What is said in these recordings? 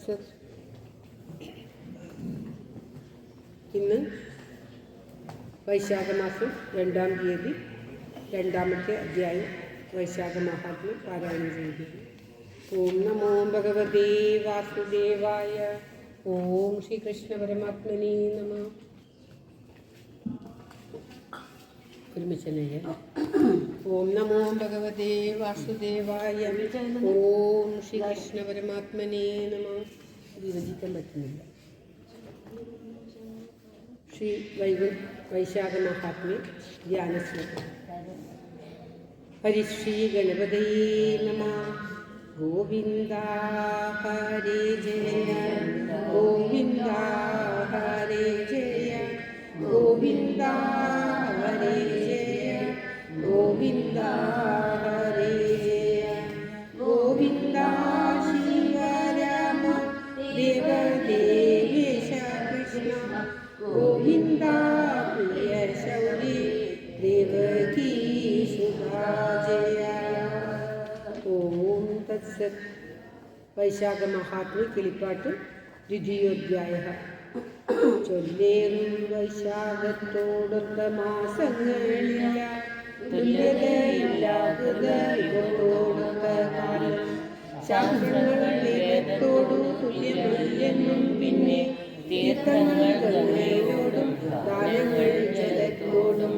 തത്സത്. ഇന്ന് വൈശാഖ മാസം 2-ാം തീയതി 2-ാമത്തെ അധ്യായം വൈശാഖ മഹാത്മ്യം പാരായണം ചെയ്യുന്നു. ഓം നമോ ഭഗവതേ വാസുദേവായ. ഓം ശ്രീകൃഷ്ണ പരമാത്മനേ നമഃ. ഒരുമിച്ചല്ലേ? ഓം നമോ ഭഗവതേ വാസുദേവായ. ഓം ശ്രീകൃഷ്ണ പരമാത്മനേ നമഃ. വിഭജിക്കാൻ പറ്റുന്നില്ല. ശ്രീ വൈശാഖ മഹാത്മ്യം ധ്യാനശ്ലോകം. ഹരിശ്രീ ഗണപതയേ നമഃ. ഗോവിന്ദ ഹരേ ജയ ഗോവിന്ദ ഹരേ ജയ ഗോവിന്ദ ഹരേ ജയ ഗോവിന്ദ ഹരേ ജയ ഗോവിന്ദ ശിവരാമ ദേവദേവേശ കൃഷ്ണ ഗോവിന്ദ പ്രിയ ശൗരി ദേവകീ സുധാ ജയ. ഓം തത്സത്. വൈശാഖ മഹാത്മ്യ കിളിപ്പാട്ട് ദ്വിതീയോധ്യായ. ചൊല്ലേറും വൈശാഖത്തോടൊത്ത മാസങ്ങളില്ല, തുല്യതയില്ലാത്തത് യുഗത്തോടൊത്ത കാലം. ശാസ്ത്രങ്ങൾ വേദത്തോടു തുല്യമല്ലെന്നും പിന്നെ തീർത്ഥങ്ങൾ ഗംഗയോടും ദാനങ്ങൾ ജലത്തോടും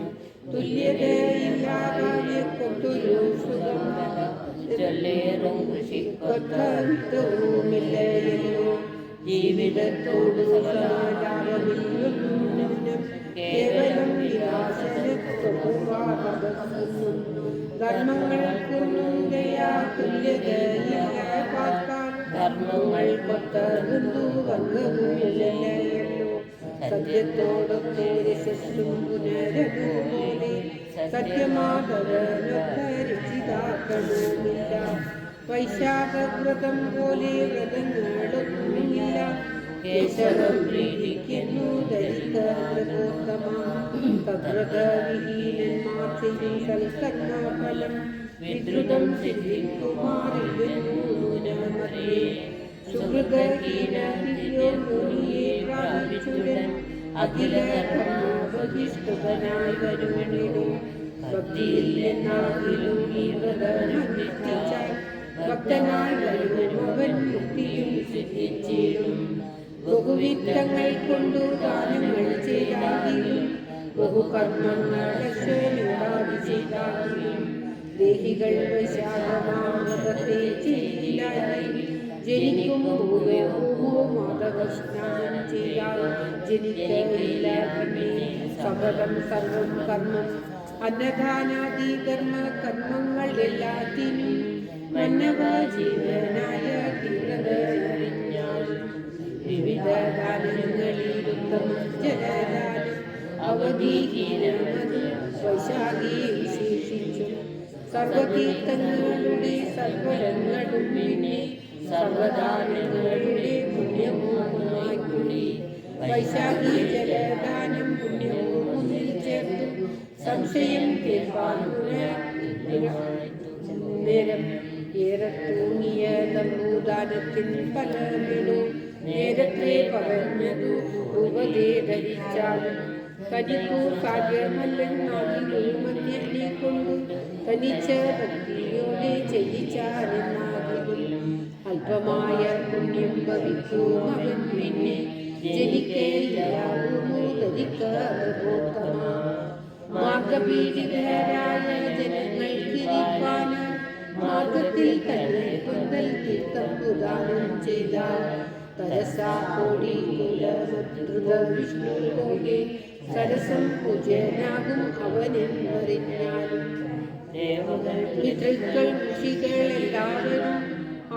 തുല്യതയില്ലാതായൊരു സുഖം. ചൊല്ലേറും കൃഷിക്കൊത്തവുമില്ലയോ, ജീവിതത്തോടു സമാധാനമില്ലൊന്നും കേവലം വിനാശനത്തൊന്നും. ധർമ്മങ്ങൾക്കൊന്നും ദയാ തുല്യതയില്ല പാർക്കാൻ, ധർമ്മങ്ങൾക്കൊത്തതു വർഗവുമില്ലല്ലോ. സത്യത്തോടൊക്കെ രശസ്സും പുനരതുപോലെ സത്യമാധവനൊത്തരിച്ചിതാക്കളുമില്ല. വൈശാഖവ്രതം പോലെ വ്രതങ്ങളൊന്നുമില്ല, കേശവം പ്രീതിക്കുന്നു ധരിക്കോത്തമം. തദ്വ്രതവിഹീനന്മാർ ചെയ്യും സൽക്കർമ്മഫലം വിദ്രുതം സിദ്ധിക്കുമാറിയുന്നൂനമത്രേ. സുഹൃതഹീനോ മുനിയെ പ്രാപിച്ചുടൻ അഖില ധർമ്മോപതിഷ്ഠിതനായി വരുവനിടും. ഭക്തിയില്ലെന്നാകിലും ഈ വ്രതമനുഷ്ഠിച്ചാൽ ഭക്തനായി വരുവൻ മുക്തിയും സിദ്ധിച്ചിടും. ബഹുവിധങ്ങൾ കൊണ്ടു ദാനങ്ങൾ ചെയ്താകിലും ബഹുകർമ്മങ്ങളെ ചെയ്താകിലും ദേഹികൾ വൈശാഖമാമതത്തെ ചെയ്തില്ലായി. ജനിക്കും ഭൂമോ മാധവസ്നാനം ചെയ്താൽ ജനിക്കയില്ല പിന്നെ സഫലം സർവം കർമ്മം. അന്നദാനാദി കർമ്മങ്ങൾ എല്ലാത്തിനും മന്നവ ജീവനായ തീരതറിഞ്ഞാലും വിവിധ ദാനങ്ങളിൽ ഉത്തമം ജലദാനം അവധീഹീനമത് വൈശാഖി വിശേഷിച്ചു. സർവതീർത്ഥങ്ങളുടെ സർവരങ്ങളും പിന്നെ സർവദാനങ്ങളുടെ പുണ്യവുമായി വൈശാഖി ജലദാനം പുണ്യവും മുന്നിൽ ചേർത്തു. സംശയം കേൾപ്പാൻ നേരം ഏറെ തൂങ്ങിയ തമ്പൂദാനത്തിൻ ഫലമിടു. നേരത്തെ പറഞ്ഞതു ഉപദേ ധരിച്ചാലും കനിക്കൂ സാധ്യമല്ലെന്നാകിലും മധ്യനെ കൊണ്ടു തനിച്ച ഭക്തിയോടെ ചെയ്യിച്ചാലെന്നാകിലും അല്പമായ പുണ്യം ഭവിക്കും അവൻ പിന്നെ ജനിക്കേയാകുമോ ധരിക്കോത്തമ. മാർഗപീഡിതരായ ജനങ്ങൾക്കിരിപ്പാൻ മാർഗത്തിൽ തന്നെ കുന്തൽ തീർത്ഥം പ്രദാനം ചെയ്താൽ തരസാ കോടി കുലമധൃത വിഷ്ണു പോലെ സരസം പൂജ്യനാകും അവനെന്നറിഞ്ഞാലും. പിതൃക്കൾ ഋഷികൾ എല്ലാവരും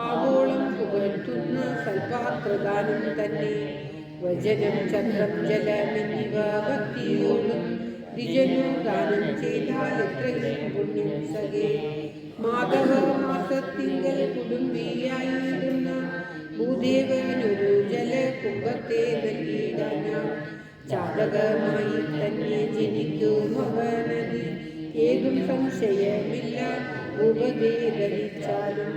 ആവോളം പുകഴ്ത്തുന്ന സൽപാത്രദാനം തന്നെ. വചനം ചന്ദ്രം ജലമെന്നിവ ഭക്തിയോടും ദ്വിജനു ദാനം ചെയ്താൽ എത്രയും പുണ്യം സകേ. മാധവ മാസത്തിങ്കൽ കുടുംബിയായിരുന്ന ഭൂദേവനൊരു ജലകുംഭത്തെ നൽകിയിടാൻ ചാതകമായി തന്നെ ജനിക്കും അവനത് ഏതും സംശയമില്ല. ഉപദേവരിച്ചാലും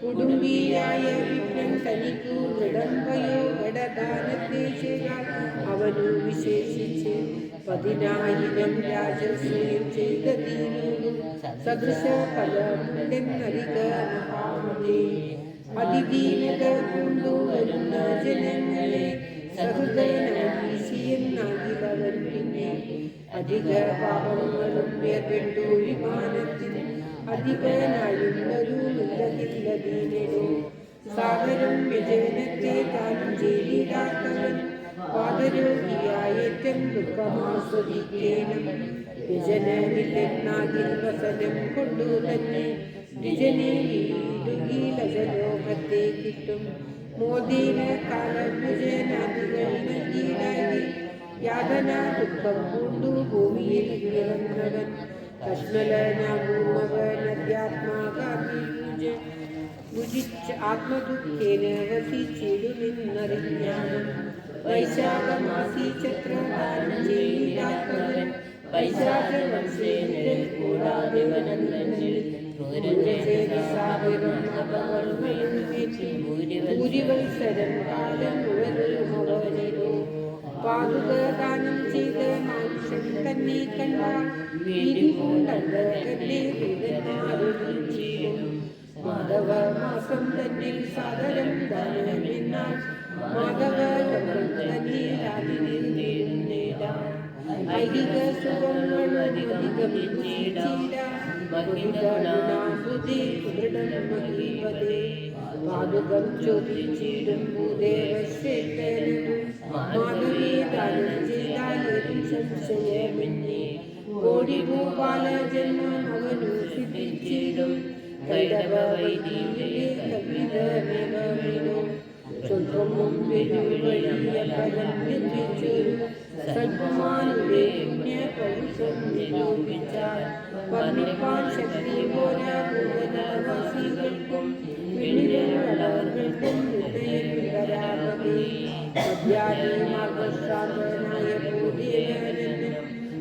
കുടുംബിയായ വിഘ്നം തനിക്കു ദൃഢം അവനു വിശേഷിച്ച് 10,000 രാജസൂയം ചെയ്തീനു സദൃശ ഫലമുണ്ടെന്നറിക മഹാമതേ. അതിദീനത കൊണ്ടു വരുന്ന ജനങ്ങളെ സഹൃദയനാഗീശിയെന്നാകിലവൻ പിന്നെ അധിക പാപങ്ങളും വേർപെട്ടു വിമാനത്തിന് അധിപനായുള്ളതുമില്ലതില്ലതീനോ. സാഗരം വ്യജനത്തെ താനും ചെയ്തിടാത്തവൻ പാദരോഗിയായേറ്റം ദുഃഖമാസ്വദിക്കേണം. വ്യജനമില്ലെന്നാകിൽ വസനം കൊണ്ടു തന്നെ ദ്വിജനെ വീടുകീലജലോകത്തെ കിട്ടും. മോദീന കാലം വ്യജനാദികൾ നൽകിയിടായി യാതന ദുഃഖം കൊണ്ടു ഭൂമിയിൽ പിറന്നവൻ കശ്മലനാകുന്നവൻ അധ്യാത്മാകാതി ഭുജിച്ച് ആത്മദുഃഖേന വസിച്ചിടുമെന്നറിഞ്ഞാലും വൈശാഖമാസി ചക്രധാരം ചെയ്താത്തവൻ വൈശാഖവംശേനരിൽ കൂടാതെ വനന്ദനിൽ ഭൂരിവത്സരം കാലം മുഴുവനുമവനിലോ പാതുകാനം ചെയ്ത മാനുഷൻ തന്നെ കണ്ടാൽ വീതി കൊണ്ടത് തന്നെ ദൂതന്മാരും ചെയ്യും. മാധവ മാസം തന്നെ സാദരം ദാനമെന്നാൽ മാധവ തന്നെ ഐഹിക സുഖങ്ങൾ പാതുകം ചോദിച്ചിടും ഭൂദേവശ്രേഷ്ഠനും മാധവീ ദാനം ചെയ്താലും സംശയമെന്നെ. കോടി ഭൂപാല ജന്മം അവനു സിദ്ധിച്ചിടും കൈടവ വൈദ്യമിലെ കവിതമേവമിനോ. സ്വൽപ്പമും വെല്ലുവിളിയ പ്രകൃതിച്ചൊരു സൽമാനുടെ പുണ്യപൗരുഷം നിരൂപിച്ചാൽ വർണ്ണിപ്പാൻ ശക്തി പോരാ ഭൂതവാസികൾക്കും പിന്നിലുള്ളവർക്കും ഹൃദയം വരാമതേ. മധ്യാഹ്ന മാർഗശാന്തനായ ഭൂദേവനും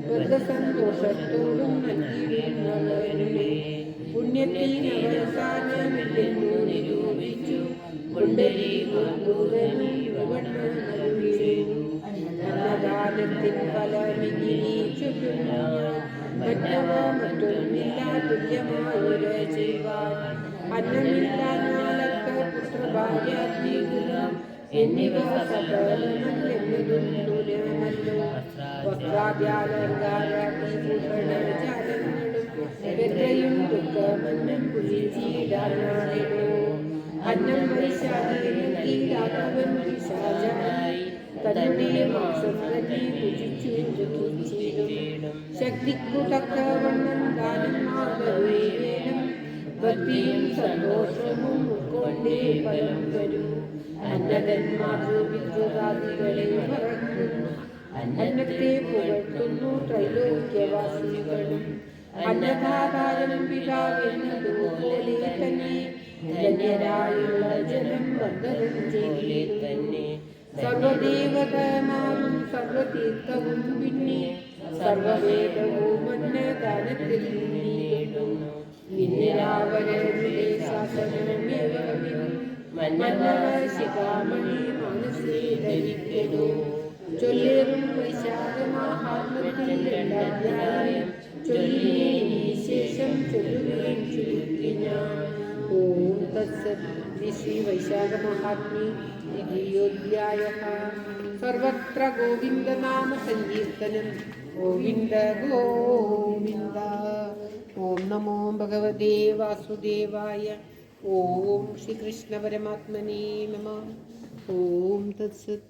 വൃദ്ധസന്തോഷത്തോടും നൽകിയിരുന്നവരുടെ പുണ്യത്തിനവസാനമില്ലെന്നു നിരൂപിച്ചു. അന്നദാനത്തിൻ ഫലമിനി ചുറ്റുന്നു മറ്റവ മറ്റൊന്നില്ല തുല്യമായൊരു ചെയ്യുവാൻ. അന്നമില്ലാത്ത പുത്രഭാര്യാത്മീകുലം എന്നിവ സകലമല്ലെന്നതും തുല്യമല്ലോ. വസ്ത്രാദ്യാലങ്കാരഭൂഷണജാലങ്ങളും എത്രയും ദുഃഖമന്നം കുലിച്ചിടാനാളിടോ. അന്നം വൈശാഖീരാഘവൻ പിശാചായി തന്റെ മാംസം തന്നെ ഭുജിച്ചു ദുഃഖിച്ചിടും. ശക്തിക്കു തക്കവണ്ണം ദാനം മാർഗവേ വേണം. ഭക്തിയും സന്തോഷവും ഉൾക്കൊണ്ടേ ഫലം വരും. അന്നദന്മാർ പിതൃതാദികളെ മറക്കുന്നു. അന്നത്തെ പുകഴ്ത്തുന്നു ത്രൈലോക്യവാസികളും. അന്നദാതാരം പിതാവെന്നതുപോലെ തന്നെ ധന്യരായുള്ള ജനം വന്ദനം ചെയ്യേ തന്നെ. സർവദേവതമാരും സർവതീർത്ഥവും പിന്നെ സർവവേദവും അന്നദാനത്തിൽ നേടുന്നു. ഇന്ദിരാവരരുടെ ശാസനമേവമിനും മന്നവശിഖാമണി മനസ്സിൽ ധരിക്കലോ. ചൊല്ലേറും വൈശാഖ മഹാത്മ്യത്തിൽ 2 അധ്യായം ചൊല്ലിയേ ശേഷം ചൊല്ലുകയും ചുരുക്കി ഞാൻ. ഓം തത്സത്. ശ്രീ വൈശാഖ മഹാത്മ്യേ ദ്വിതീയോധ്യായഃ. സർവത്ര ഗോവിന്ദനാമ സങ്കീർത്തനം. ഗോവിന്ദ ഗോവിന്ദ. ഓം നമോ ഭഗവതേ വാസുദേവായ. ഓം ശ്രീകൃഷ്ണ പരമാത്മനേ നമഃ. ഓം തത്സത്.